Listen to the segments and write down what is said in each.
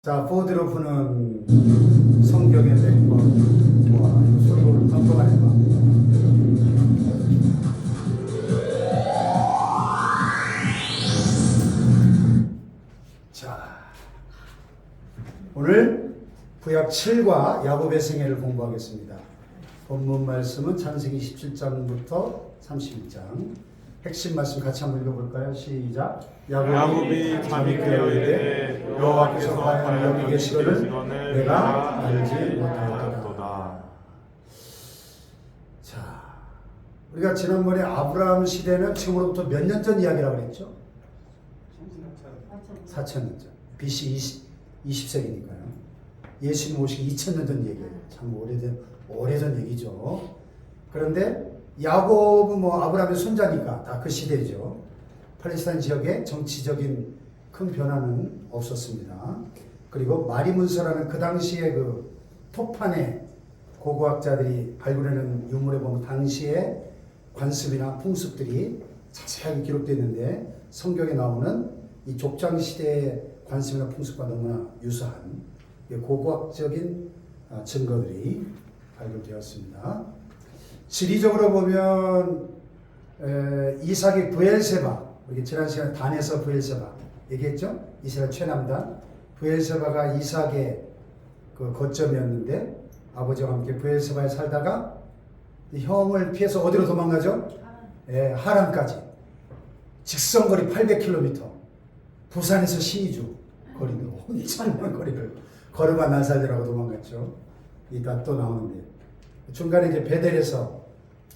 자, 포드로프는 성경의 맥과 이거 소리를 깜빡 해봐. 자, 오늘 구약 7과 야곱의 생애를 공부하겠습니다. 본문 말씀은 창세기 17장부터 31장. 핵심 말씀 같이 한번 읽어볼까요? 시작. 야곱이 잠이 깨어 이르되 여호와께서 과연 여기 계시거늘 내가 알지 못하였도다. 자, 우리가 지난번에 아브라함 시대는 지금으로부터 몇 년 전 이야기라고 그랬죠? 4,000년 전. BC 20세기니까요. 예수님 오시기 2,000년 전 얘기예요. 참 오래전 얘기죠. 그런데 야곱은 아브라함의 손자니까 다 그 시대죠. 팔레스타인 지역에 정치적인 큰 변화는 없었습니다. 그리고 마리문서라는 그 당시에 그 토판에 고고학자들이 발굴해낸 유물에 보면 당시의 관습이나 풍습들이 자세하게 기록되어 있는데 성경에 나오는 이 족장 시대의 관습이나 풍습과 너무나 유사한 고고학적인 증거들이 발굴되었습니다. 지리적으로 보면 이삭의 브엘세바, 우리 지난 시간에 단에서 브엘세바 얘기했죠? 이스라엘 최남단 브엘세바가 이삭의 그 거점이었는데 아버지와 함께 브엘세바에 살다가 형을 피해서 어디로 도망가죠? 하란까지 직선거리 800km, 부산에서 신의주 거리도 엄청난 거리를 걸어가 나살려라고 도망갔죠. 이따 또 나오는데 중간에 이제 베델에서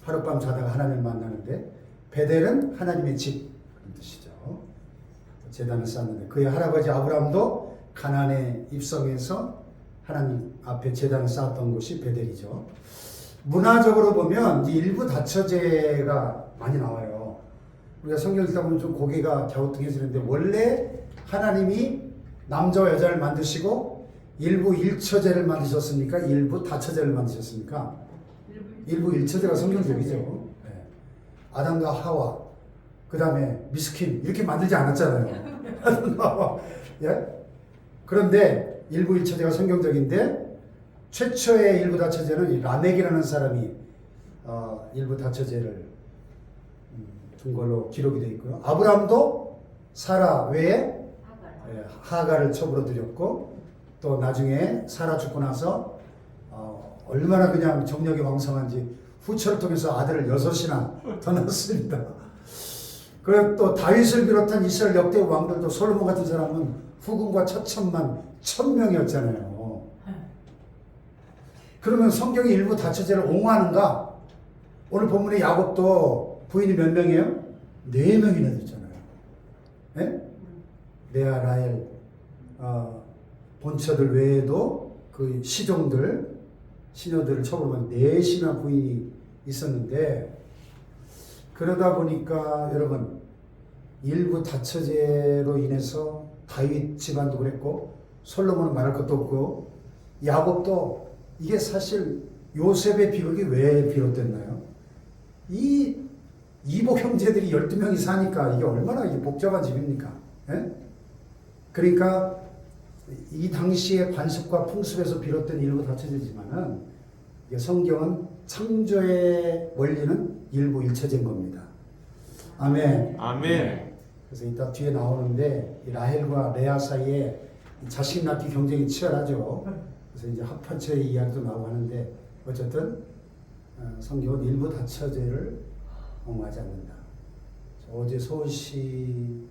하룻밤 자다가 하나님을 만나는데 베델은 하나님의 집 그런 뜻이죠. 제단을 쌓는데 그의 할아버지 아브라함도 가나안에 입성해서 하나님 앞에 제단을 쌓았던 곳이 베델이죠. 문화적으로 보면 일부 다처제가 많이 나와요. 우리가 성경 읽다 보면 좀 고개가 갸우뚱해지는데 원래 하나님이 남자와 여자를 만드시고 일부 일처제를 만드셨습니까? 일부 다처제를 만드셨습니까? 일부 일처제가 성경적이죠. 네. 아담과 하와, 그 다음에 미스킨 이렇게 만들지 않았잖아요. 아담과 하와. 예? 그런데 일부 일처제가 성경적인데 최초의 일부 다처제는 이 라멕이라는 사람이 일부 다처제를 둔 걸로 기록이 되어 있고요. 아브라함도 사라 외에 하가를 첩으로 들였고 또 나중에 사라 죽고 나서 얼마나 그냥 정력이 왕성한지 후처를 통해서 아들을 6이나 더 낳았습니다. 그리고 또 다윗을 비롯한 이스라엘 역대 왕들도 솔로몬 같은 사람은 후궁과 처천만 1,000명이었잖아요. 그러면 성경이 일부 다처제를 옹호하는가? 오늘 본문의 야곱도 부인이 몇 명이에요? 4명이나 됐잖아요. 네? 레아, 라헬, 본처들 외에도 그 시종들, 시녀들을 쳐보면 4이나 부인이 있었는데 그러다 보니까 여러분 일부 다처제로 인해서 다윗 집안도 그랬고 솔로몬은 말할 것도 없고 야곱도 이게 사실 요셉의 비극이 왜 비롯됐나요? 이 이복 형제들이 12명이 사니까 이게 얼마나 복잡한 집입니까? 예? 그러니까 이 당시의 관습과 풍습에서 비롯된 일부 다처제지만은 성경은 창조의 원리는 일부 일처제인 겁니다. 아멘. 아멘. 그래서 이따 뒤에 나오는데 이 라헬과 레아 사이에 자식 낳기 경쟁이 치열하죠. 그래서 이제 합판처의 이야기도 나오고 하는데 어쨌든 성경은 일부 다처제를 옹호하지 않는다. 어제 서울시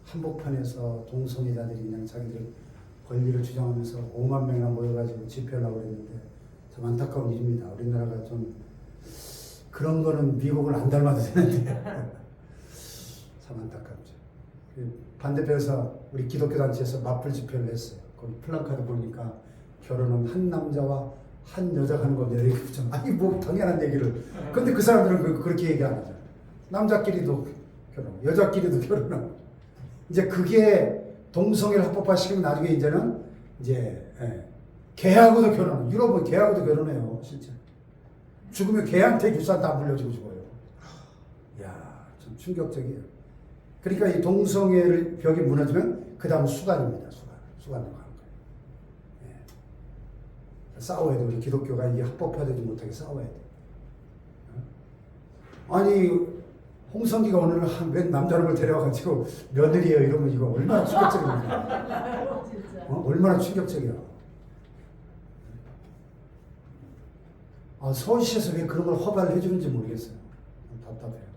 한복판에서 동성애자들이 그냥 자기들 권리를 주장하면서 5만 명이나 모여가지고 집회를 하고 그랬는데 참 안타까운 일입니다. 우리나라가 좀 그런 거는 미국을 안 닮아도 되는데 참 안타깝죠. 반대편에서 우리 기독교 단체에서 맞불 집회를 했어요. 거기 플랜카드 보니까 결혼은 한 남자와 한 여자가 하는 거 이렇게 붙여. 아니 뭐 당연한 얘기를. 근데 그 사람들은 그렇게 얘기 안 하죠. 남자끼리도 결혼, 여자끼리도 결혼하고. 이제 그게 동성애를 합법화시키면 나중에 이제는 이제 개하고도 결혼. 유럽은 개하고도 결혼해요, 실제. 죽으면 개한테 유산 다 물려주고 죽어요. 이야, 좀 충격적이에요. 그러니까 이 동성애를 벽이 무너지면 그 다음 수간입니다. 수간으로 가는 거예요. 싸워야 돼. 우리 기독교가 이게 합법화되지 못하게 싸워야 돼. 아니 홍성기가 오늘 웬 남자를 데려와가지고 며느리예요 이러면 이거 얼마나 충격적입니까? 얼마나 충격적이야. 서울시에서 왜 그런 걸 허가를 해주는지 모르겠어요. 답답해요.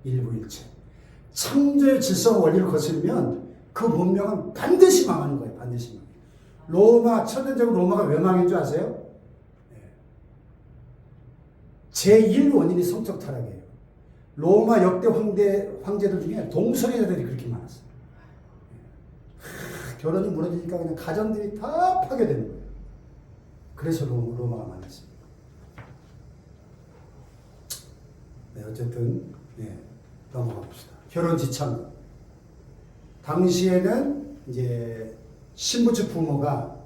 일부일체. 창조의 질서와 원리를 거슬면 그 문명은 반드시 망하는 거예요. 반드시 망해요. 로마, 천년적으로 로마가 왜 망한 줄 아세요? 제1 원인이 성적 타락이에요. 로마 역대 황제들 중에 동성애자들이 그렇게 많았어요. 결혼이 무너지니까 그냥 가정들이 다 파괴되는 거예요. 그래서 로마가 망했습니다. 네, 어쨌든 넘어가 봅시다. 결혼 지참. 당시에는 이제 신부 측 부모가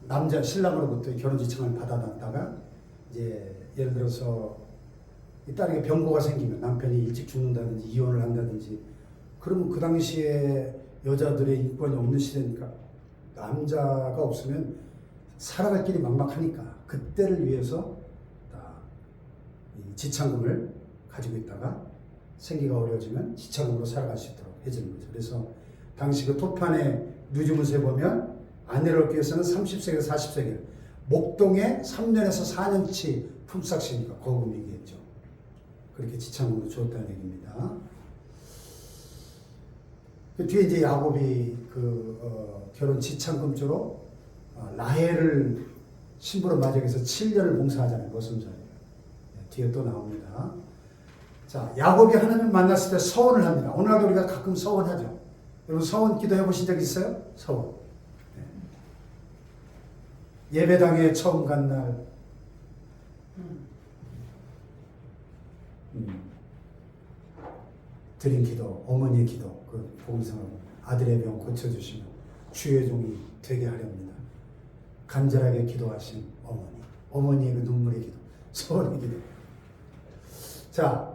남자 신랑으로부터 결혼 지참을 받아놨다가 이제 예를 들어서 이 딸에게 병고가 생기면 남편이 일찍 죽는다든지 이혼을 한다든지 그러면 그 당시에 여자들의 인권이 없는 시대니까 남자가 없으면 살아갈 길이 막막하니까 그때를 위해서 지참금을 가지고 있다가 생기가 어려워지면 지참금으로 살아갈 수 있도록 해주는 거죠. 그래서 당시 그 토판의 누주문서에 보면 아내를 얻기 위해서는 30세겔, 40세겔 목동에 3년에서 4년치 품삯이니까 거금이겠죠. 그렇게 지참금으로 주었다는 얘기입니다. 그 뒤에 이제 야곱이 결혼 지참금조로 라헬을 신부로 맞이하기 위해서 7년을 봉사하잖아요. 모순절이에요. 뒤에 또 나옵니다. 자, 야곱이 하나님을 만났을 때 서원을 합니다. 오늘날도 우리가 가끔 서원하죠. 여러분 서원 기도해 보신 적 있어요? 서원. 예배당에 처음 간 날 드린 기도, 어머니의 기도, 그 복음성하고 아들의 병 고쳐주시며 주의 종이 되게 하렵니다. 간절하게 기도하신 어머니의 그 눈물의 기도, 소원의 기도. 자,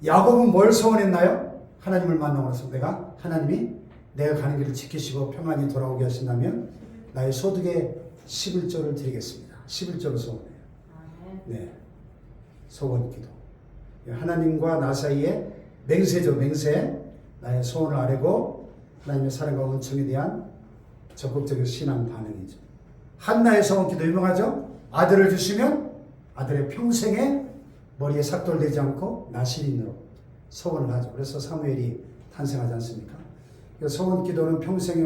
야곱은 뭘 소원했나요? 하나님을 만나고 나서 하나님이 내가 가는 길을 지키시고 평안히 돌아오게 하신다면 나의 소득의 11조를 드리겠습니다. 11조를 소원해요. 네, 소원 기도. 하나님과 나 사이에 맹세죠, 맹세. 나의 소원을 아뢰고 하나님의 사랑과 은총에 대한 적극적인 신앙 반응이죠. 한나의 소원 기도 유명하죠? 아들을 주시면 아들의 평생에 머리에 삭돌되지 않고 나시린으로 소원을 하죠. 그래서 사무엘이 탄생하지 않습니까? 소원 기도는 평생에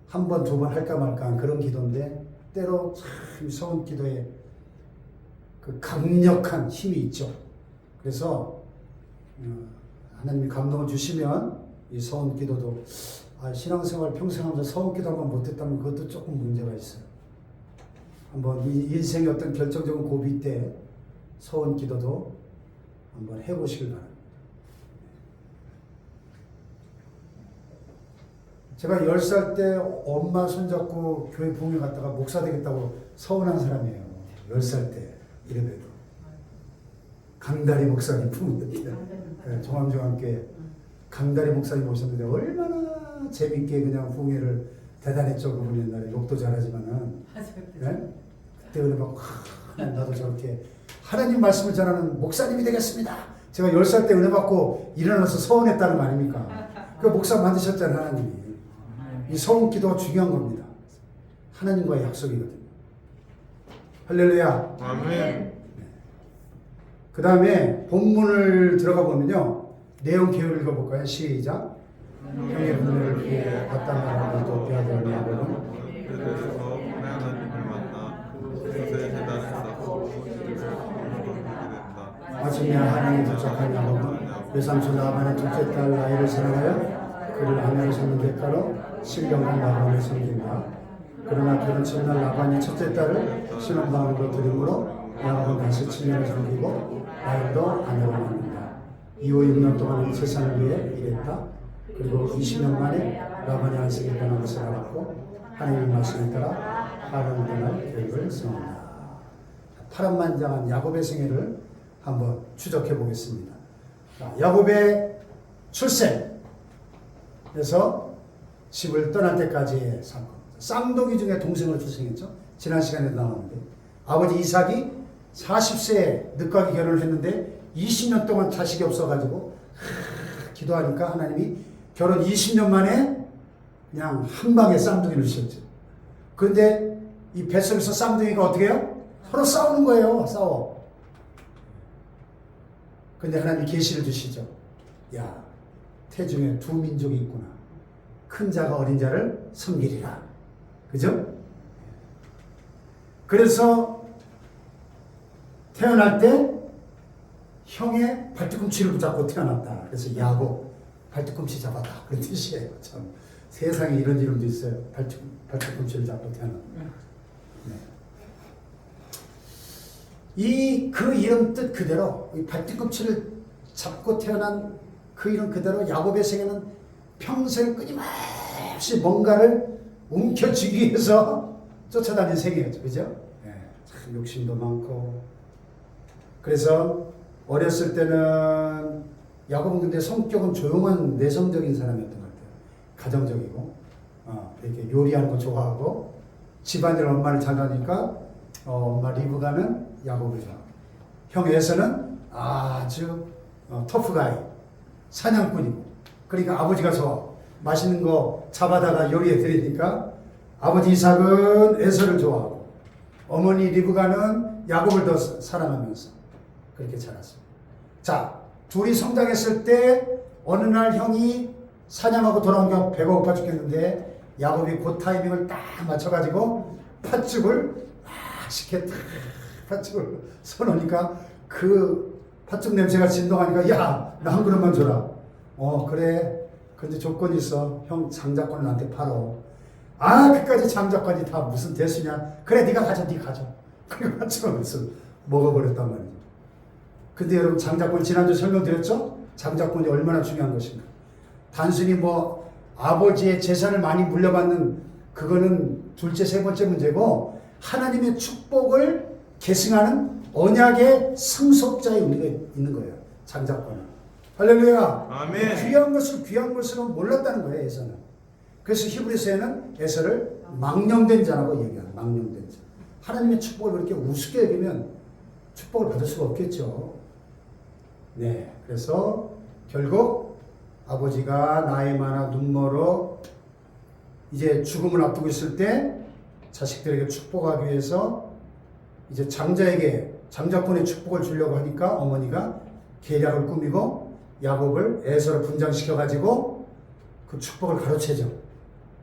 한 번, 두 번 할까 말까 한 그런 기도인데 때로 참 소원 기도에 그 강력한 힘이 있죠. 그래서 하나님이 감동을 주시면 이 소원 기도도 신앙생활 평생 하면서 소원 기도 한번 못했다면 그것도 조금 문제가 있어요. 한번 인생의 어떤 결정적인 고비 때 소원 기도도 한번 해보시길 바랍니다. 제가 10살 때 엄마 손잡고 교회 부흥회 갔다가 목사 되겠다고 서운한 사람이에요. 10살 때 이래봬도. 강다리 목사님 부흥회 종암교회 강다리 목사님 오셨는데 얼마나 재밌게 그냥 부흥회를 대단했죠. 그분 옛날에 욕도 잘하지만은 네? 그때 은혜 받고 나도 저렇게 하나님 말씀을 전하는 목사님이 되겠습니다. 제가 10살 때 은혜 받고 일어나서 서원했다는 거 아닙니까? 그 목사 만드셨잖아요. 하나님이. 이 소원 기도가 중요한 겁니다. 하나님과의 약속이거든요. 할렐루야. 아멘. 그 다음에 본문을 들어가 보면요. 내용 기호를 읽어볼까요? 시작. 형의 분노를 피해 바딴 나라로 빼앗을 야곱은 그래서 하나님을 만나 그곳에 제단을 쌓고 마침내 하나님에 도착한 야곱은 외삼촌 라반의 둘째 딸 라헬을 사랑하여 그를 아내로 삼는 대가로 신령한 라반을 섬긴다. 그러나 결혼 첫날 라반이 첫째 딸을 신혼방으로 드림으로 야곱은 다시 7년을 섬기고 라헬도 아내로 만든다. 이후 6년 동안 세상을 위해 일했다. 그리고 20년 만에 라반의 안식을 떠난 것을 알았고 하나님의 말씀에 따라 하란을 떠날 계획을 세운다. 파란만장한 야곱의 생애를 한번 추적해 보겠습니다. 야곱의 출생에서 집을 떠날 때까지의 사건. 쌍둥이 중에 동생을 출생했죠. 지난 시간에도 나왔는데 아버지 이삭이 40세에 늦가기 결혼을 했는데 20년 동안 자식이 없어가지고 기도하니까 하나님이 결혼 20년 만에 그냥 한 방에 쌍둥이를 주셨죠. 그런데 이 뱃속에서 쌍둥이가 어떻게 해요? 서로 싸우는 거예요. 싸워. 근데 하나님이 계시를 주시죠. 야, 태중에 두 민족이 있구나. 큰 자가 어린 자를 섬기리라. 그죠? 그래서 태어날 때 형의 발뒤꿈치를 붙잡고 태어났다. 그래서 야곱, 발뒤꿈치 잡았다. 그런 뜻이에요. 참 세상에 이런 이름도 있어요. 발뒤꿈치를 잡고 태어났다. 네. 그 이름 뜻 그대로 이 발뒤꿈치를 잡고 태어난 그 이름 그대로 야곱의 생애는 평생 끊임없이 뭔가를 움켜쥐기 위해서 쫓아다닌 생애였죠. 그죠? 네. 참 욕심도 많고. 그래서 어렸을 때는 야곱은 근데 성격은 조용한 내성적인 사람이었던 것 같아요. 가정적이고 이렇게 요리하는 거 좋아하고 집안일 엄마를 잘 하니까 엄마 리브가는 야곱을 좋아하고 형 에서는 아주 터프가이 사냥꾼이고 그러니까 아버지가 좋아 맛있는 거 잡아다가 요리해 드리니까 아버지 이삭은 에서를 좋아하고 어머니 리브가는 야곱을 더 사랑하면서 그렇게 자랐습니다. 자, 둘이 성장했을 때 어느 날 형이 사냥하고 돌아온 게 배가 고파 죽겠는데 야곱이 그 타이밍을 딱 맞춰가지고 팥죽을 맛있게 팥죽을 써놓으니까 그 팥죽 냄새가 진동하니까 야, 나 한 그릇만 줘라. 그래. 근데 조건이 있어. 형 장자권을 나한테 팔어. 그까지 장자권이 다 무슨 대수냐. 그래, 네가 가져, 네가 가져. 그리고 팥죽을 먹어버렸단 말이죠. 근데 여러분 장자권 지난주 설명드렸죠? 장자권이 얼마나 중요한 것인가. 단순히 뭐 아버지의 재산을 많이 물려받는 그거는 둘째 세 번째 문제고 하나님의 축복을 계승하는 언약의 상속자의 의미가 있는 거예요. 장자권은. 할렐루야. 아멘. 귀한 것을 귀한 것으로 몰랐다는 거예요. 에서는. 그래서 히브리서에는 에서를 망령된 자라고 얘기해요. 망령된 자. 하나님의 축복을 그렇게 우습게 여기면 축복을 받을 수가 없겠죠. 네, 그래서 결국 아버지가 나이 많아 눈멀어 이제 죽음을 앞두고 있을 때 자식들에게 축복하기 위해서 이제 장자에게 장자권의 축복을 주려고 하니까 어머니가 계략을 꾸미고 야곱을 에서로 분장시켜 가지고 그 축복을 가로채죠.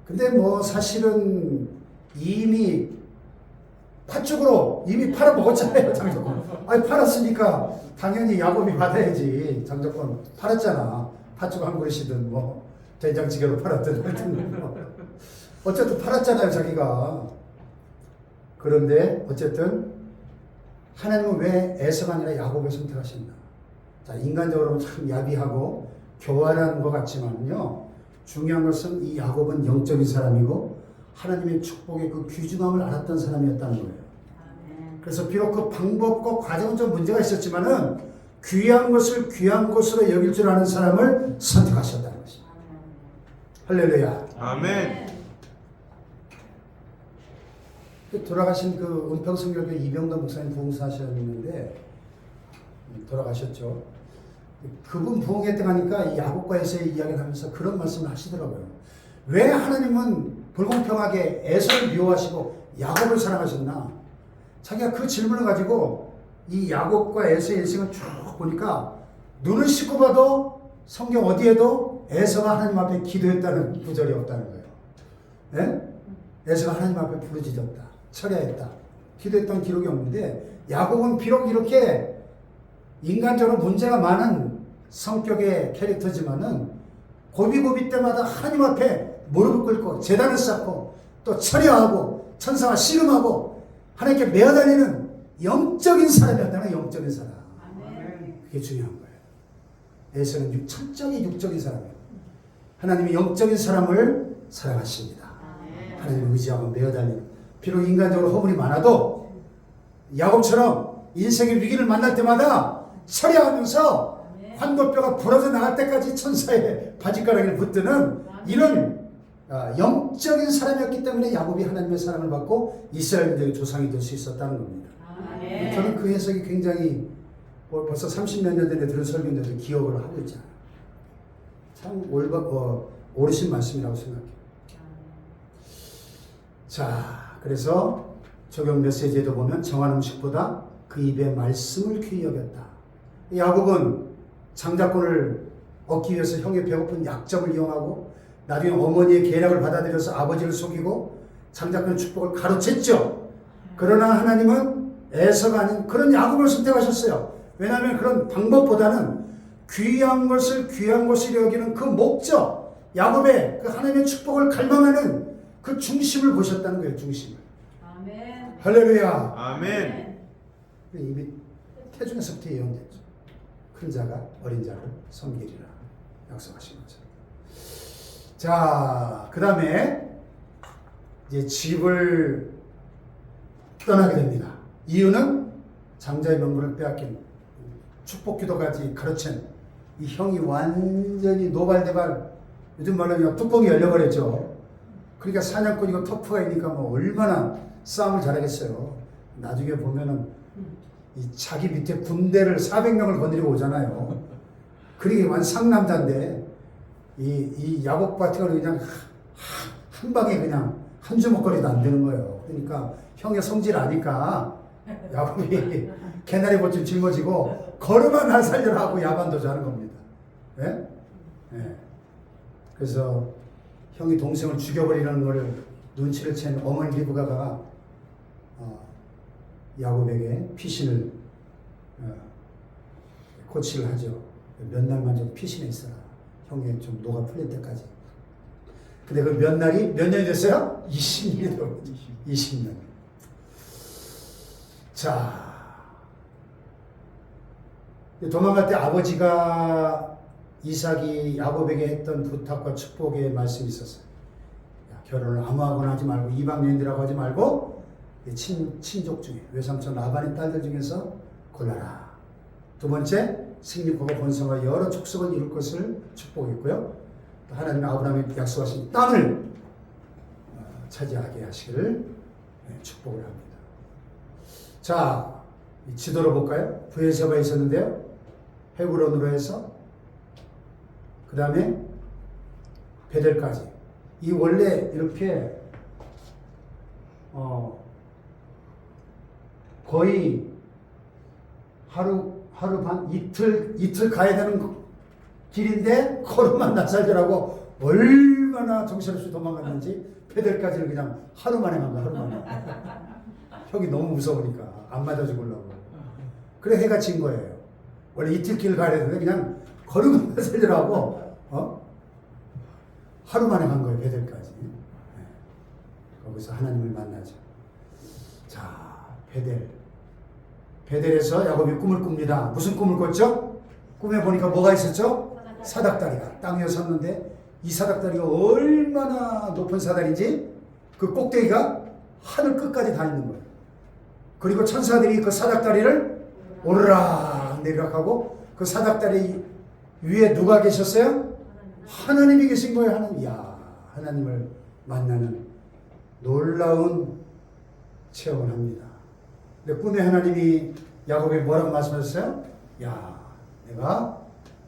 근데 뭐 사실은 이미 팥죽으로 이미 팔아먹었잖아요. 장자권. 팔았으니까 당연히 야곱이 받아야지. 장자권 팔았잖아. 팥죽 한 그릇이든 뭐 된장찌개로 팔았든 하여튼 뭐. 어쨌든 팔았잖아요. 자기가. 그런데 어쨌든 하나님은 왜 에서가 아니라 야곱을 선택하셨나. 자, 인간적으로는 참 야비하고 교활한 것 같지만요. 중요한 것은 이 야곱은 영적인 사람이고 하나님의 축복의 그 귀중함을 알았던 사람이었다는 거예요. 그래서 비록 그 방법과 과정은 좀 문제가 있었지만은 귀한 것을 귀한 것으로 여길 줄 아는 사람을 선택하셨다는 것입니다. 할렐루야. 아멘. 돌아가신 그 은평성결교 이병돈 목사님 부흥사셨는데 돌아가셨죠. 그분 부흥회 때 가니까 이 야곱과 에서의 이야기를 하면서 그런 말씀을 하시더라고요. 왜 하나님은 불공평하게 에서를 미워하시고 야곱을 사랑하셨나? 자기가 그 질문을 가지고 이 야곱과 에서의 일생을 쭉 보니까 눈을 씻고 봐도 성경 어디에도 에서가 하나님 앞에 기도했다는 구절이 없다는 거예요. 네? 에서가 하나님 앞에 부르짖었다. 철야했다. 기도했던 기록이 없는데 야곱은 비록 이렇게 인간적으로 문제가 많은 성격의 캐릭터지만은 고비고비 때마다 하나님 앞에 무릎을 꿇고 제단을 쌓고 또 철야하고 천사와 씨름하고 하나님께 매어다니는 영적인 사람이었다는 영적인 사람. 그게 중요한 거예요. 에서는 천적인 육적인 사람이에요. 하나님이 영적인 사람을 사랑하십니다. 하나님을 의지하고 매어다니는 비록 인간적으로 허물이 많아도 야곱처럼 인생의 위기를 만날 때마다 철야하면서 환도뼈가 부러져 나갈 때까지 천사의 바짓가랑이를 붙드는 이런 영적인 사람이었기 때문에 야곱이 하나님의 사랑을 받고 이스라엘의 조상이 될 수 있었다는 겁니다. 저는 그 해석이 굉장히 벌써 30몇 년 전에 들은 설교인데도 기억을 하고 있잖아요. 참 옳으신 말씀이라고 생각해요. 자, 그래서 적용 메시지에도 보면 정한 음식보다 그 입의 말씀을 귀히 여겼다. 야곱은 장자권을 얻기 위해서 형의 배고픈 약점을 이용하고 나중에 어머니의 계략을 받아들여서 아버지를 속이고 장자권의 축복을 가로챘죠. 그러나 하나님은 에서가 아닌 그런 야곱을 선택하셨어요. 왜냐하면 그런 방법보다는 귀한 것을 귀한 것이라 여기는 그 목적, 야곱의 그 하나님의 축복을 갈망하는 그 중심을 보셨다는 거예요. 중심을. 아멘. 할렐루야. 아멘. 이미 태중에서부터 예언됐죠. 큰 자가 어린 자를 섬기리라 약속하신 거죠. 자, 그 다음에 이제 집을 떠나게 됩니다. 이유는 장자의 명분을 빼앗긴 축복 기도까지 가르친 이 형이 완전히 노발대발, 요즘 말로 그냥 뚜껑이 열려버렸죠. 그러니까 사냥꾼이고 터프가 있으니까 뭐 얼마나 싸움을 잘하겠어요. 나중에 보면은 이 자기 밑에 군대를 400명을 건드리고 오잖아요. 그러게 완 상남자인데 이 야곱 같은 거는 그냥 한 방에 그냥 한 주먹거리도 안 되는 거예요. 그러니까 형의 성질 아니까 야곱이 개나리 보좀 짊어지고 걸음만 날 살려라 하고 야반도주 하는 겁니다. 예? 예. 그래서 형이 동생을 죽여버리는 것을 눈치를 챈 어머니 리브가가 야곱에게 피신을 고치를 하죠. 몇 날만 좀 피신해 있어라. 형이 좀 노가 풀릴 때까지. 근데 그 몇 날이 몇 년이 됐어요? 20년이 되었죠. 20년. 자, 도망갈 때 아버지가 이삭이 야곱에게 했던 부탁과 축복의 말씀이 있었어요. 야, 결혼을 아무하거나 하지 말고 이방 여인들하고 하지 말고 친족 중에 외삼촌 라반의 딸들 중에서 골라라. 두 번째, 생육하고 번성하여 여러 족속을 이룰 것을 축복했고요. 또 하나님의 아브라함에 약속하신 땅을 차지하게 하시기를 축복을 합니다. 자, 이 지도로 볼까요? 브에르세바에 있었는데요. 헤브론으로 해서 그 다음에 베델까지. 이 원래 이렇게 거의 하루 반 이틀 가야 되는 길인데 걸음만 나살더라고 얼마나 정신없이 도망갔는지 베델까지를 그냥 하루 만에 간 거야. 하루 만에. 형이 너무 무서우니까 안 맞아 죽으려고. 그래 해가 진 거예요. 원래 이틀 길 가야 되는데 그냥 걸음만 나살더라고 하루 만에 간 거예요. 베델까지. 네. 거기서 하나님을 만나죠. 자, 베델에서 야곱이 꿈을 꿉니다. 무슨 꿈을 꿨죠? 꿈에 보니까 뭐가 있었죠? 사닥다리가 땅 위에 섰는데 이 사닥다리가 얼마나 높은 사다리인지 그 꼭대기가 하늘 끝까지 다 있는 거예요. 그리고 천사들이 그 사닥다리를 오르락 내리락 하고 그 사닥다리 위에 누가 계셨어요? 하나님이 계신 거예요. 하나님을 만나는 놀라운 체험을 합니다. 근데 꿈에 하나님이 야곱에게 뭐라고 말씀하셨어요?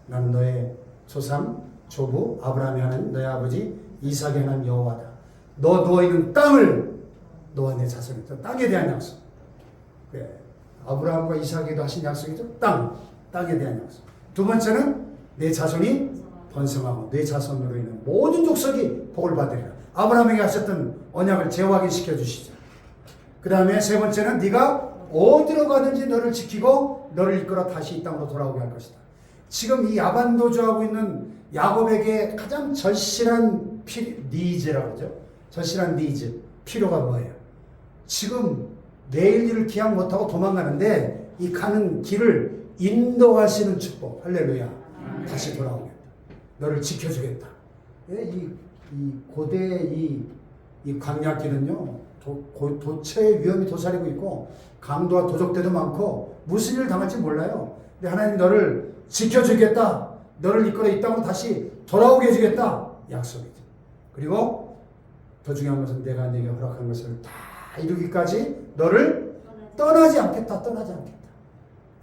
나는 너의 조상 조부 아브라함의 하나님, 너의 아버지 이삭의 하나님 여호와다. 너 누워있는 땅을 너와 내 자손이, 땅에 대한 약속. 그래. 아브라함과 이삭에도 하신 약속이죠. 땅에 대한 약속. 두 번째는 내 자손이 번성하고 내 자손으로 인한 모든 족속이 복을 받으리라. 아브라함에게 하셨던 언약을 재확인시켜 주시죠. 그 다음에 세 번째는 네가 어디로 가든지 너를 지키고 너를 이끌어 다시 이 땅으로 돌아오게 할 것이다. 지금 이 야반도주하고 있는 야곱에게 가장 절실한 니즈라고 하죠. 절실한 니즈, 필요가 뭐예요? 지금 내일 일을 기약 못하고 도망가는데 이 가는 길을 인도하시는 축복. 할렐루야. 다시 돌아오겠다. 너를 지켜주겠다. 이 고대의 이 광야길은요, 도처의 위험이 도사리고 있고 강도와 도적대도 많고 무슨 일을 당할지 몰라요. 근데 하나님 너를 지켜주겠다. 너를 이끌어 이 땅으로 다시 돌아오게 해주겠다. 약속이죠. 그리고 더 중요한 것은 내가 네게 허락한 것을 다 이루기까지 너를 떠나지 않겠다. 떠나지 않겠다.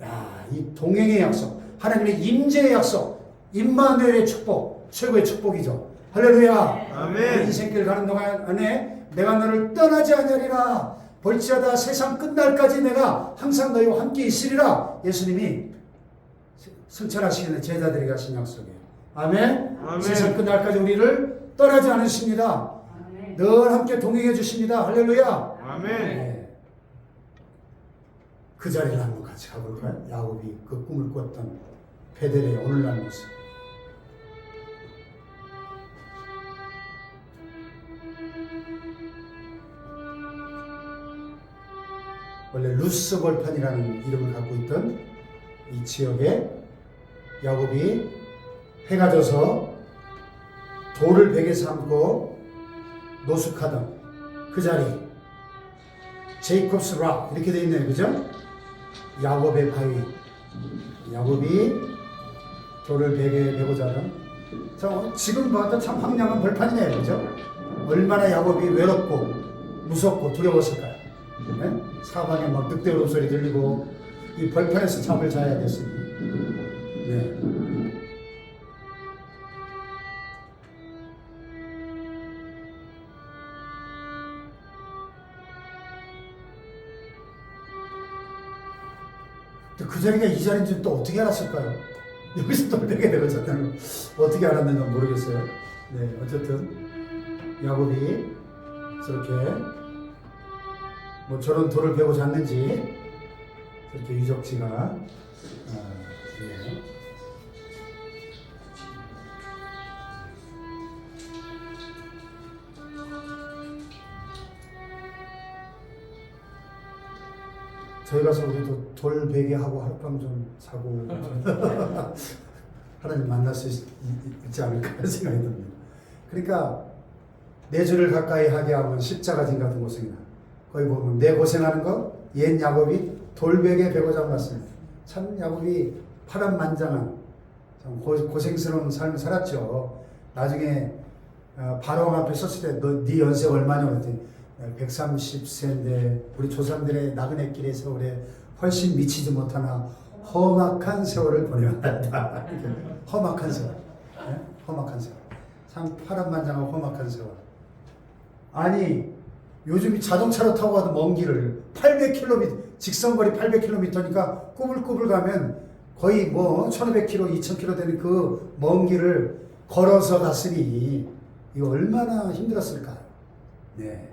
야, 이 동행의 약속, 하나님의 임재의 약속, 임마누엘의 축복, 최고의 축복이죠. 할렐루야. 아멘. 인생길 가는 동안 안에 내가 너를 떠나지 아니하리라. 볼지어다 세상 끝날까지 내가 항상 너희와 함께 있으리라. 예수님이 승천하시는 제자들이 가신 약속이에요. 아멘. 아멘. 세상 끝날까지 우리를 떠나지 않으십니다. 늘 함께 동행해 주십니다. 할렐루야. 아멘. 네. 그 자리를 한번 같이 가볼까요? 야곱이 그 꿈을 꿨던 베델의 오늘날 모습. 원래 루스 벌판이라는 이름을 갖고 있던 이 지역에 야곱이 해가 져서 돌을 베개 삼고 노숙하던 그 자리, 제이콥스 락 이렇게 되어 있네요. 그죠? 야곱의 바위. 야곱이 돌을 베고자 하는, 지금 봐도 참 황량한 벌판이네요. 그죠? 얼마나 야곱이 외롭고 무섭고 두려웠을까요? 네? 사방에 막 늑대 울음소리 들리고 이 벌판에서 잠을 자야 됐습니다. 네. 그 자리가 이 자리인지 또 어떻게 알았을까요? 여기서 또 베게 되었잖아요. 어떻게 알았는지 모르겠어요. 네, 어쨌든 야곱이 저렇게 뭐 저런 돌을 베고 잤는지 저렇게 유적지가 네. 저희 가서 우리도 돌 베개 하고 하룻밤 좀 자고 하나님 만날 수 있지 않을까 생각이 듭니다. 그러니까 내 주를 가까이 하게 하면 십자가진 같은 고생이다. 거기 보면 내 고생하는 거 옛 야곱이 돌베개 베고 잠갔습니다. 참 야곱이 파란만장한 참 고생스러운 삶을 살았죠. 나중에 바로왕 앞에 섰을 때 네 연세 얼마냐 그랬더니 130세인데 우리 조상들의 나그네 길의 세월에 훨씬 미치지 못하나 험악한 세월을 보내왔다. 험악한 세월. 네? 험악한 세월. 참 파란만장하고 험악한 세월. 아니 요즘 자동차로 타고 가도 먼 길을 800km 직선거리 800km니까 꾸불꾸불 가면 거의 뭐 1500km, 2000km 되는 그 먼 길을 걸어서 갔으니 이거 얼마나 힘들었을까요? 네.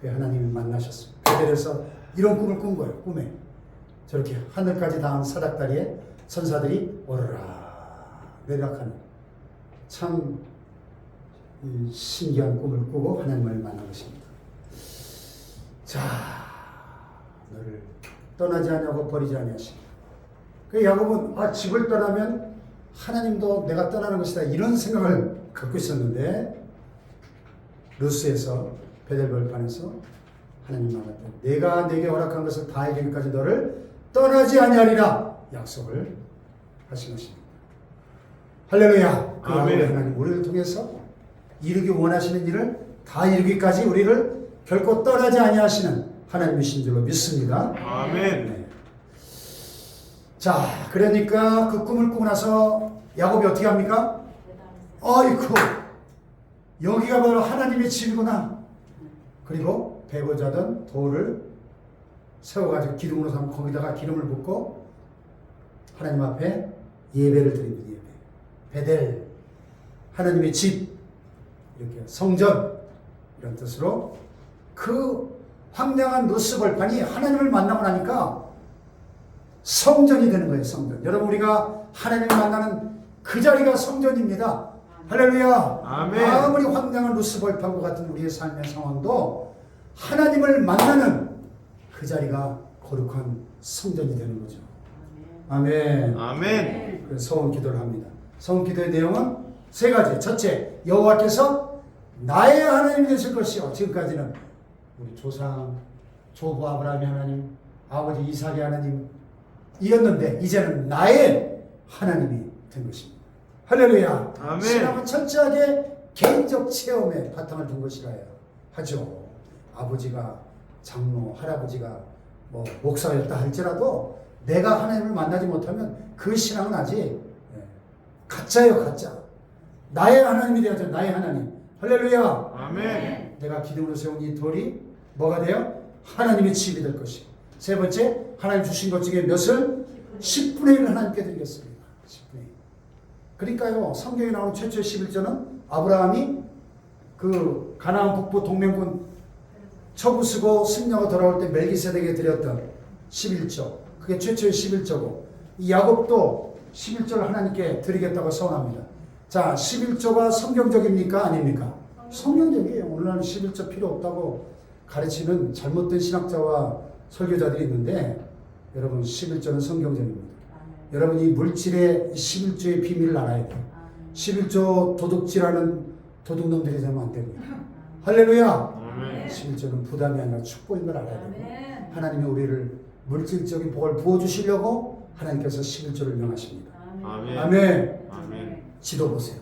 그 하나님이 만나셨습니다. 베델에서 이런 꿈을 꾼 거예요. 꿈에 저렇게 하늘까지 닿은 사닥다리에 천사들이 오르락 내려가는 참 신기한 꿈을 꾸고 하나님을 만난 것입니다. 자, 너를 떠나지 아니하고 버리지 아니하시고. 그 야곱은 집을 떠나면 하나님도 내가 떠나는 것이다 이런 생각을 갖고 있었는데 루스에서 베델 벌판에서 하나님 만났다. 내가 내게 허락한 것을 다 이루기까지 너를 떠나지 아니하리라 약속을 하신 것입니다. 할렐루야. 그 야곱의 하나님 우리를 통해서 이루기 원하시는 일을 다 이루기까지 우리를 결코 떠나지 아니하시는 하나님이신 줄로 믿습니다. 아멘. 네. 자, 그러니까 그 꿈을 꾸고 나서 야곱이 어떻게 합니까? 아이고, 여기가 바로 하나님의 집이구나. 그리고 베고자 하던 돌을 세워가지고 기둥으로 삼고 거기다가 기름을 붓고 하나님 앞에 예배를 드립니다. 예배. 베델, 하나님의 집, 이렇게 성전 이런 뜻으로 그 황량한 루스 벌판이 하나님을 만나고 나니까 성전이 되는 거예요. 성전. 여러분 우리가 하나님을 만나는 그 자리가 성전입니다. 할렐루야. 아멘. 아무리 황량한 루스 벌판과 같은 우리의 삶의 상황도 하나님을 만나는 그 자리가 거룩한 성전이 되는 거죠. 아멘. 아멘. 그래서 서원 기도를 합니다. 서원 기도의 내용은 세 가지. 첫째, 여호와께서 나의 하나님이 되실 것이요. 지금까지는 우리 조상, 조부 아브라함의 하나님, 아버지 이삭의 하나님이었는데 이제는 나의 하나님이 된 것입니다. 할렐루야. 아멘. 신앙은 철저하게 개인적 체험에 바탕을 둔 것이라요. 하죠. 아버지가 장로, 할아버지가 뭐 목사였다 할지라도 내가 하나님을 만나지 못하면 그 신앙은 아직 가짜예요, 가짜. 나의 하나님이 되어야죠, 나의 하나님. 할렐루야. 아멘. 내가 기둥으로 세운 이 돌이 뭐가 돼요? 하나님의 집이 될 것이고. 세 번째, 하나님 주신 것 중에 몇을? 10분의 1을 하나님께 드리겠습니다. 10분의 1. 그러니까요, 성경에 나오는 최초의 11조는 아브라함이 그 가나안 북부 동맹군 처부 쓰고 승려가 돌아올 때 멜기세덱에 드렸던 11조. 그게 최초의 11조고, 이 야곱도 11조를 하나님께 드리겠다고 선언합니다. 자, 11조가 성경적입니까? 아닙니까? 성경적이에요. 오늘날 11조 필요 없다고 가르치는 잘못된 신학자와 설교자들이 있는데, 여러분 11조는 성경적입니다. 여러분 이 물질의 11조의 비밀을 알아야 돼요. 11조 도둑질하는 도둑놈들이 되면 안 됩니다. 할렐루야. 11조는 부담이 아니라 축복인 걸 알아야 되고, 하나님이 우리를 물질적인 복을 부어주시려고 하나님께서 11조를 명하십니다. 아멘. 아멘. 아멘. 지도 보세요.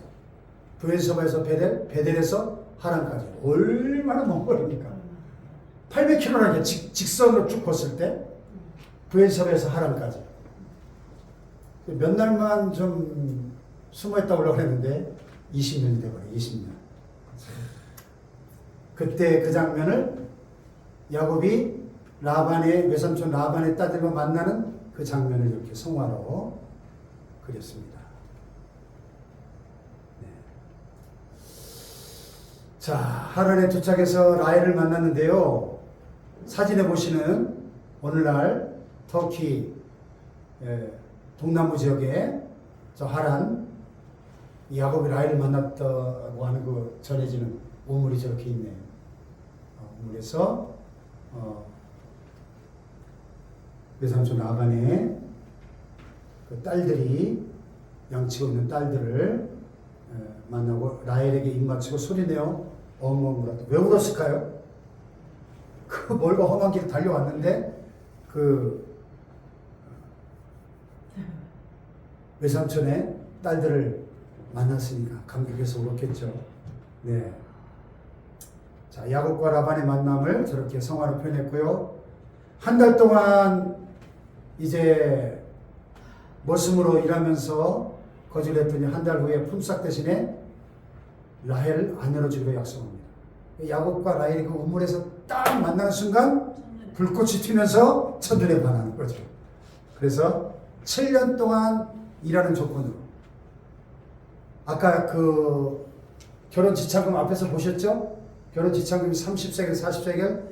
브에르사바에서 베델, 베델에서 하란까지 얼마나 먼 거리입니까? 800km라는 게 직선으로 쭉 걷을 때 브에르사바에서 하란까지 몇 날만 좀 숨어있다 오려고 했는데 20년이 돼버려요. 20년. 그때 그 장면을 야곱이 라반의 외삼촌 라반의 딸들과 만나는 그 장면을 이렇게 성화로 그렸습니다. 네. 자, 하란에 도착해서 라헬을 만났는데요. 사진에 보시는 오늘날 터키 동남부 지역에 저 하란 야곱이 라헬을 만났다고 하는 그 전해지는 우물이 저렇게 있네요. 우물에서 외삼촌 라반의 그 딸들이 양치고 있는 딸들을 만나고 라헬에게 입맞추고 소리내어 엉엉 울었다. 왜 울었을까요? 그 멀고 험한 길을 달려왔는데 그 외삼촌의 딸들을 만났으니까 감격해서 울었겠죠. 네. 자, 야곱과 라반의 만남을 저렇게 성화로 표현했고요. 한 달 동안 이제 머슴으로 일하면서 거절했더니 한 달 후에 품삯 대신에 라헬을 아내로 주기로 약속합니다. 야곱과 라헬이 그 우물에서 딱 만나는 순간 불꽃이 튀면서 첫눈에 반하는 거죠. 그래서 7년 동안 일하는 조건으로, 아까 그 결혼 지참금 앞에서 보셨죠? 결혼 지참금이 30세겔, 40세겔,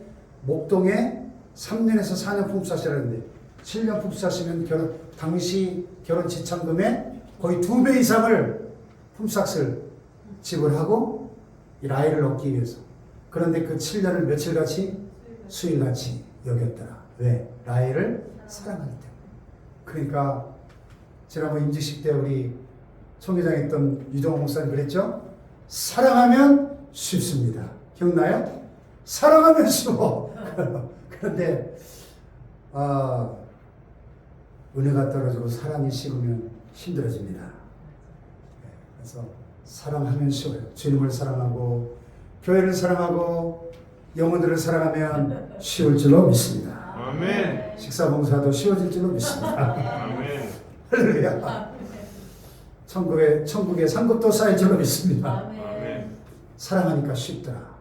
목동에 3년에서 4년 품삯이라는데 7년 품삯이면 당시 결혼 지참금의 거의 2배 이상을 품삯을 지불하고 이 라헬을 얻기 위해서. 그런데 그 7년을 며칠같이 수일같이 여겼더라. 왜? 라헬을 사랑하기 때문에. 그러니까 지난번 임직식 때 우리 총회장에 있던 유정호 목사님 그랬죠? 사랑하면 쉽습니다. 기억나요? 사랑하면 쉬워. 그런데 은혜가 떨어지고 사랑이 식으면 힘들어집니다. 그래서 사랑하면 쉬워요. 주님을 사랑하고 교회를 사랑하고 영혼들을 사랑하면 쉬울 줄로 믿습니다. 아멘. 식사 봉사도 쉬워질 줄로 믿습니다. 아멘. 할렐루야. 천국에 상급도 쌓일 줄로 믿습니다. 아멘. 사랑하니까 쉽더라.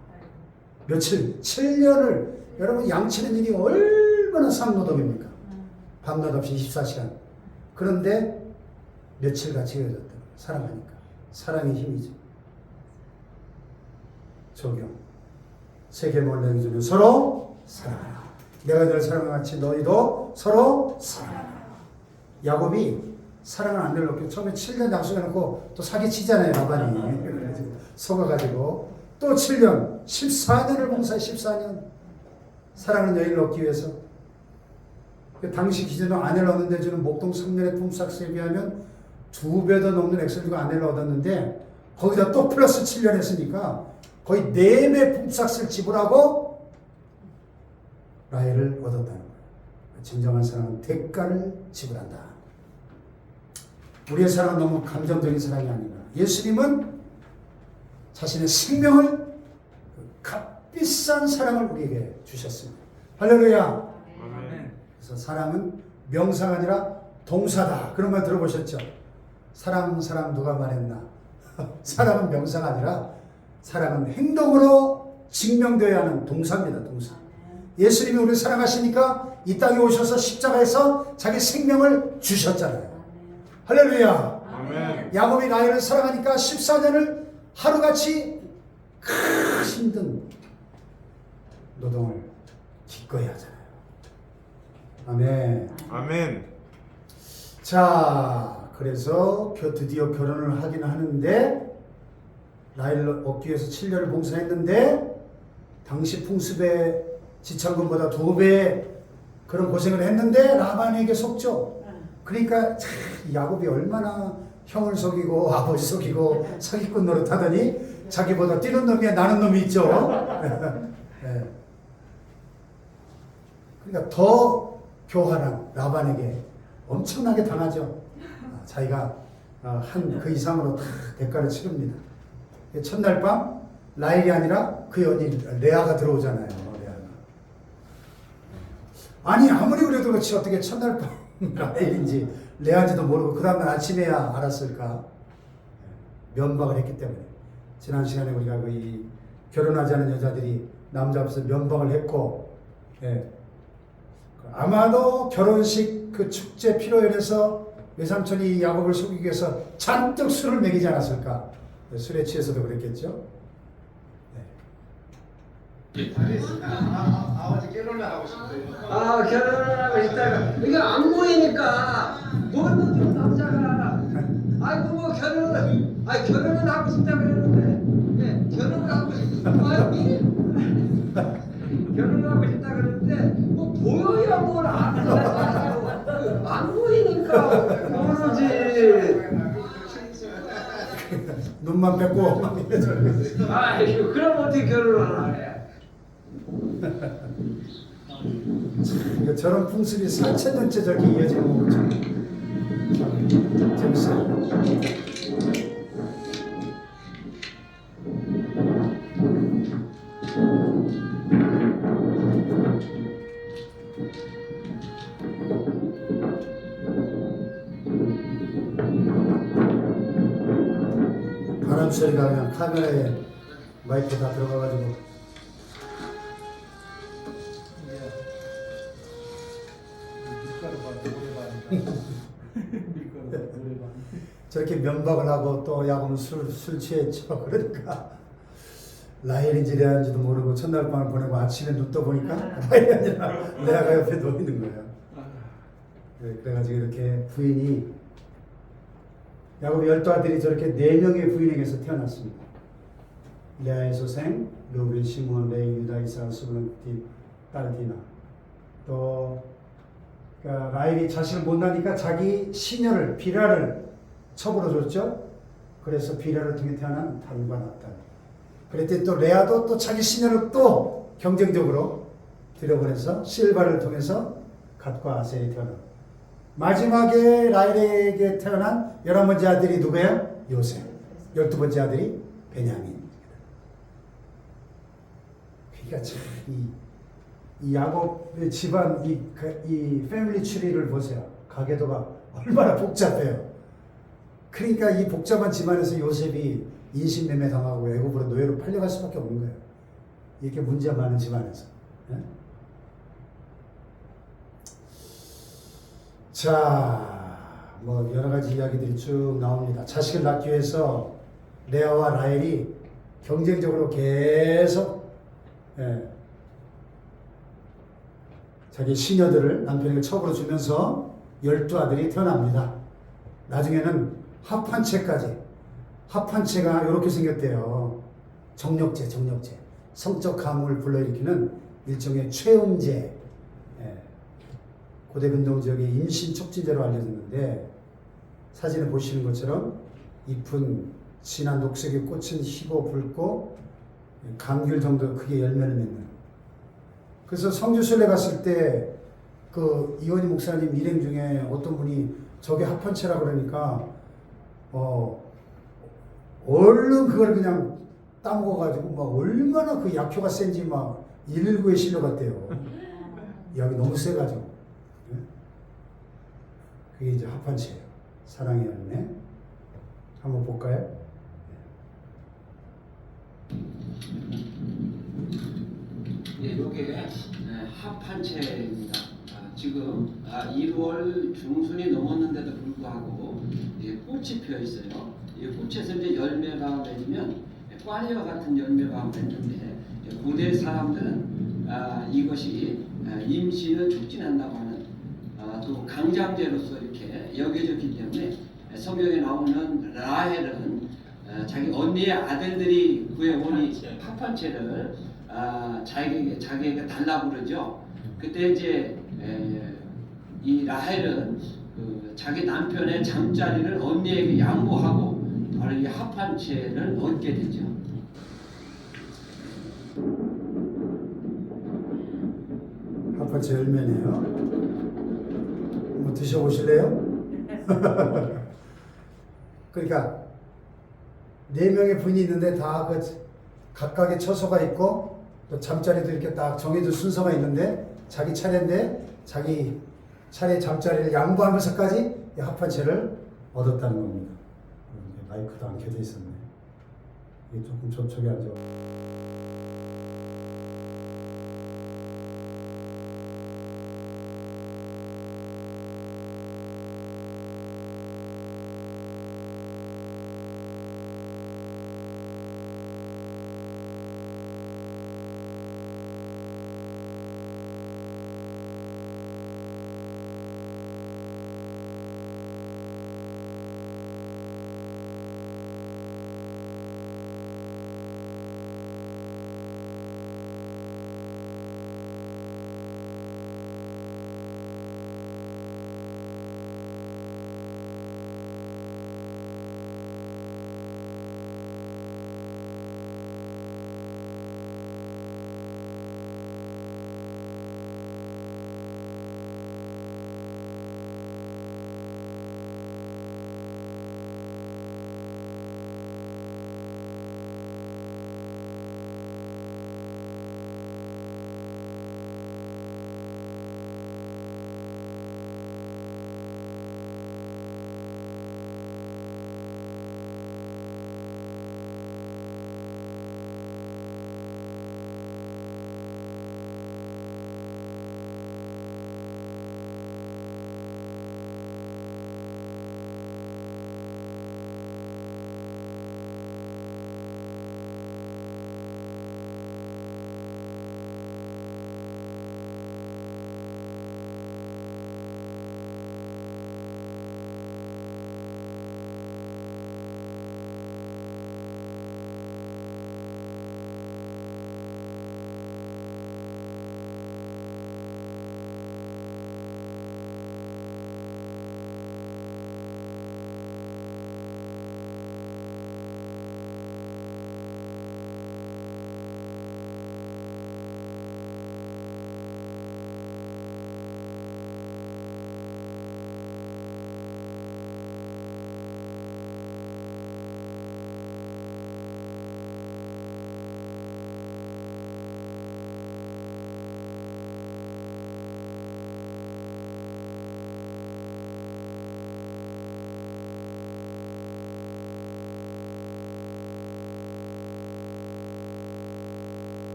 며칠, 7년을, 여러분 양치는 일이 얼마나 상노동입니까? 밤낮 없이 24시간. 그런데 며칠같이 헤어졌다. 사랑하니까. 사랑의 힘이죠. 적용. 세계를 내기 전에 서로 사랑하라. 내가 널 사랑한 같이 너희도 서로 사랑하라. 야곱이 사랑을 안 내려놓고 처음에 7년 약속해놓고 또 사기치잖아요. 라반이. 속아가지고 또 7년, 14년을 봉사해. 14년. 사랑하는 여인을 얻기 위해서. 당시 기준으로 아내를 얻는데 주는 목동 3년의 품삯에 비하면 2배 더 넘는 액수를 주고 아내를 얻었는데 거기다 또 플러스 7년 했으니까 거의 4배 품삯을 지불하고 라헬을 얻었다는 거예요. 진정한 사랑은 대가를 지불한다. 우리의 사랑은 너무 감정적인 사랑이 아닌가. 예수님은 자신의 생명을 비싼 사랑을 우리에게 주셨습니다. 할렐루야. 아멘. 그래서 사랑은 명사가 아니라 동사다. 그런 말 들어보셨죠? 사랑 누가 말했나? 사랑은 명사가 아니라 사랑은 행동으로 증명되어야 하는 동사입니다. 동사. 예수님이 우리를 사랑하시니까 이 땅에 오셔서 십자가에서 자기 생명을 주셨잖아요. 할렐루야. 아멘. 야곱이 라헬을 사랑하니까 14년을 하루같이 힘든 노동을 기꺼이 하잖아요. 아멘. 아멘. 자, 그래서 드디어 결혼을 하긴 하는데 라헬을 얻기 위해서 7년을 봉사했는데 당시 풍습의 지참금보다 2배 그런 고생을 했는데 라반에게 속죠. 그러니까 참 야곱이 얼마나 형을 속이고 아버지 속이고 사기꾼 노릇하더니 자기보다 뛰는 놈이 나는 놈이 있죠. 네. 그러니까 더 교활한 라반에게 엄청나게 당하죠. 자기가 한 그 이상으로 다 대가를 치릅니다. 첫날 밤 라헬이 아니라 그 연인 레아가 들어오잖아요. 레아가. 아니 아무리 그래도 그렇지 어떻게 첫날 밤 라헬인지 레아인지도 모르고 그 다음날 아침에야 알았을까? 면박을 했기 때문에. 지난 시간에 우리가 이 결혼하지 않은 여자들이 남자 앞에서 면박을 했고, 아마도 결혼식 그 축제 피로연에서 외삼촌이 야곱을 속이기 위해서 잔뜩 술을 먹이지 않았을까? 술에 취해서도 그랬겠죠. 아버지 결혼을 하고 싶어요. 결혼을 하고 싶다가 이게 안 보이니까 뭘 못하고 남자가 아이고 뭐 결혼을 하고 싶다 그러는데 결혼을 하고 싶다 결혼을 하고 싶다 그러는데 뭐 보여야 뭘 안 보이니까 모르지. 눈만 뺏고 막 이러죠. 아이고 그럼 어떻게 결혼을 하래? 그러니까 저런 풍습이 4,000년째 저렇게 이어지는 거죠. 참 재밌어요. 바람 소리가 그냥 카메라에 마이크 다 들어가가지고 저렇게 면박을 하고 또 야곱은 술 취했죠. 그러니까 라헬인지 레아인지도 모르고 첫날 밤을 보내고 아침에 눈 떠보니까 라헬이 아니라 레아가 옆에 누워 있는 거예요. 그래가지고 이렇게 부인이 야곱의 12아들이 저렇게 4명의 부인에게서 태어났습니다. 레아의 소생 르우벤, 시므온, 레위, 유다, 이사가, 스불론, 딸 디나. 또 그러니까 라헬이 자식을 못 낳으니까 자기 시녀를 비라를 첩으로 줬죠. 그래서 비라를 통해 태어난 단과 나단. 그랬더니 또 레아도 또 자기 시녀를 또 경쟁적으로 들여보내서 실바를 통해서 갓과 아셀이 태어난. 마지막에 라헬에게 태어난 11번째 아들이 누구예요? 요셉. 12번째 아들이 베냐민. 그러니까 참 이 야곱의 집안 이 패밀리 트리를 보세요. 가계도가 얼마나 복잡해요. 그러니까 이 복잡한 집안에서 요셉이 인신매매 당하고 애굽으로 노예로 팔려갈 수밖에 없는 거예요. 이렇게 문제가 많은 집안에서. 자, 뭐 여러 가지 이야기들이 쭉 나옵니다. 자식을 낳기 위해서 레아와 라헬이 경쟁적으로 계속 자기 시녀들을 남편에게 첩으로 주면서 12아들이 태어납니다. 나중에는 합한 채까지. 합한 채가 이렇게 생겼대요. 정력제. 성적 감흥을 불러일으키는 일종의 최음제. 고대 근동 지역의 임신 촉진제로 알려졌는데 사진에 보시는 것처럼 잎은 진한 녹색의 꽃은 희고 붉고 감귤 정도 크게 열매를 맺는. 그래서 성주순례 갔을 때 그 이원희 목사님 일행 중에 어떤 분이 저게 합헌체라 그러니까 얼른 그걸 그냥 따먹어가지고 막 얼마나 그 약효가 센지 막 119에 실려갔대요. 약이 너무 세가지고. 예? 그게 이제 합판치예요. 사랑의 열매. 한번 볼까요? 예, 요게 합판체입니다. 지금 1월 중순이 넘었는데도 불구하고 꽃이 피어 있어요. 이 꽃에서 이제 열매가 맺으면 꽈리와 같은 열매가 맺는데 고대 사람들은 이것이 임신을 촉진한다고 하는 또 강장제로서 이렇게 여겨졌기 때문에 성경에 나오는 라헬은 자기 언니의 아들들이 구해온 이 합판체를 자기에게 달라고 그러죠. 그때 이제 이 라헬은 자기 남편의 잠자리를 언니에게 양보하고 바로 이 합판체를 얻게 되죠. 합판치 열매네요. 한번 드셔보실래요? 그러니까 4명의 분이 있는데 다 그 각각의 처소가 있고 또 잠자리도 이렇게 딱 정해진 순서가 있는데 자기 차례인데 자기 차례 잠자리를 양보하면서까지 이 합판체를 얻었다는 겁니다. 마이크도 안 켜져 있었네. 이게 조금 접촉이 안 좋아.